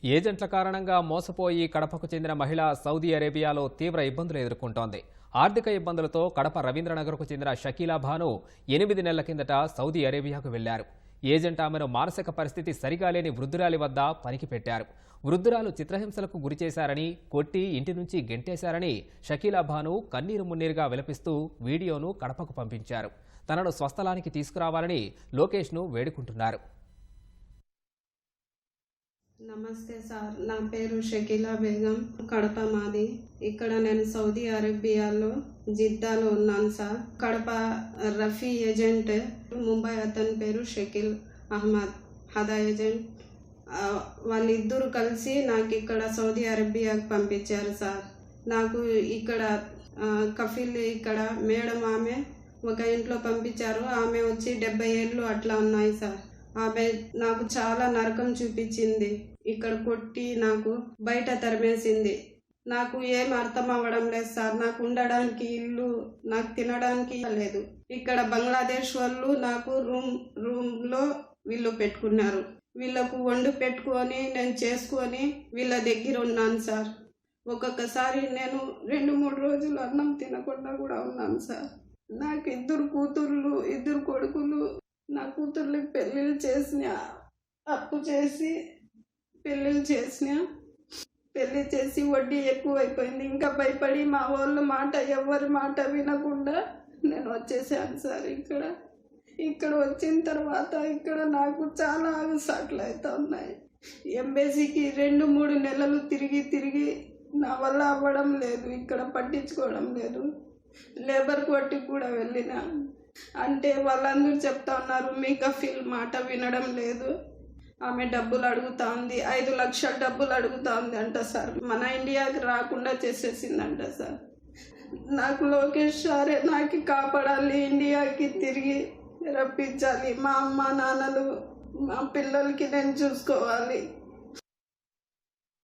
ఏజెంట్ల కారణంగా మోసపోయి కడపకు చెందిన మహిళ సౌదీ అరేబియాలో తీవ్ర ఇబ్బందులు ఎదుర్కొంటోంది. ఆర్థిక ఇబ్బందులతో కడప రవీంద్రనగర్కు చెందిన షకీలా భాను 8 నెలల కిందట సౌదీ అరేబియాకు వెళ్లారు. ఏజెంట్ ఆమెను మానసిక పరిస్థితి సరిగా లేని వృద్ధురాలి వద్ద పనికి పెట్టారు. వృద్ధురాలు చిత్రహింసలకు గురిచేశారని, కొట్టి ఇంటి నుంచి గెంటేశారని షకీలా భాను కన్నీరు మున్నీరుగా విలపిస్తూ వీడియోను కడపకు పంపించారు. తనను స్వస్థలానికి తీసుకురావాలని లోకేష్ను వేడుకుంటున్నారు. నమస్తే సార్, నా పేరు షకీలా బేగం, కడప మాది. ఇక్కడ నేను సౌదీ అరేబియాలో జిద్దాలో ఉన్నాను సార్. కడప రఫీ ఏజెంట్, ముంబై అతని పేరు షకీల్ అహ్మద్ హదా ఏజెంట్. వాళ్ళిద్దరూ కలిసి నాకు ఇక్కడ సౌదీ అరేబియాకి పంపించారు సార్. నాకు ఇక్కడ కఫీల్ ఇక్కడ మేడం ఆమె ఒక ఇంట్లో పంపించారు. ఆమె వచ్చి 70 ఏళ్ళు అట్లా ఉన్నాయి సార్. ఆమె నాకు చాలా నరకం చూపించింది. ఇక్కడ కొట్టి నాకు బయట తరిమేసింది. నాకు ఏం అర్థం అవ్వడం లేదు సార్. నాకు ఉండడానికి ఇల్లు, నాకు తినడానికి లేదు. ఇక్కడ బంగ్లాదేశ్ వాళ్ళు నాకు రూమ్లో వీళ్ళు పెట్టుకున్నారు. వీళ్ళకు వండు పెట్టుకొని నేను చేసుకొని వీళ్ళ దగ్గర ఉన్నాను సార్. ఒక్కొక్కసారి నేను 2-3 రోజులు అన్నం తినకుండా కూడా ఉన్నాను సార్. నాకు 2 కూతుర్లు 2 కొడుకులు. నా కూతుర్లకి పెళ్ళిళ్ళు చేసిన, అప్పు చేసి పెళ్ళిళ్ళు చేసిన, పెళ్ళి చేసి వడ్డీ ఎక్కువైపోయింది. ఇంకా భయపడి మా వాళ్ళ మాట, ఎవరి మాట వినకుండా నేను వచ్చేసాను సార్. ఇక్కడ వచ్చిన తర్వాత ఇక్కడ నాకు చాలా అగసాట్లు అవుతా ఉన్నాయి. ఎంబసీకి 2-3 నెలలు తిరిగి నా వల్ల అవ్వడం లేదు. ఇక్కడ పట్టించుకోవడం లేదు. లేబర్ కోర్టుకి కూడా వెళ్ళిన అంటే వాళ్ళందరూ చెప్తా ఉన్నారు, మీ కఫీల్ మాట వినడం లేదు, ఆమె డబ్బులు అడుగుతా ఉంది, 5 లక్షల డబ్బులు అడుగుతా ఉంది అంట సార్. మన ఇండియాకి రాకుండా చేసేసిందంట సార్. నాకు లోకేష్ సారే నాకు కాపాడాలి, ఇండియాకి తిరిగి రప్పించాలి. మా అమ్మ నాన్నలు, మా పిల్లలకి నేను చూసుకోవాలి.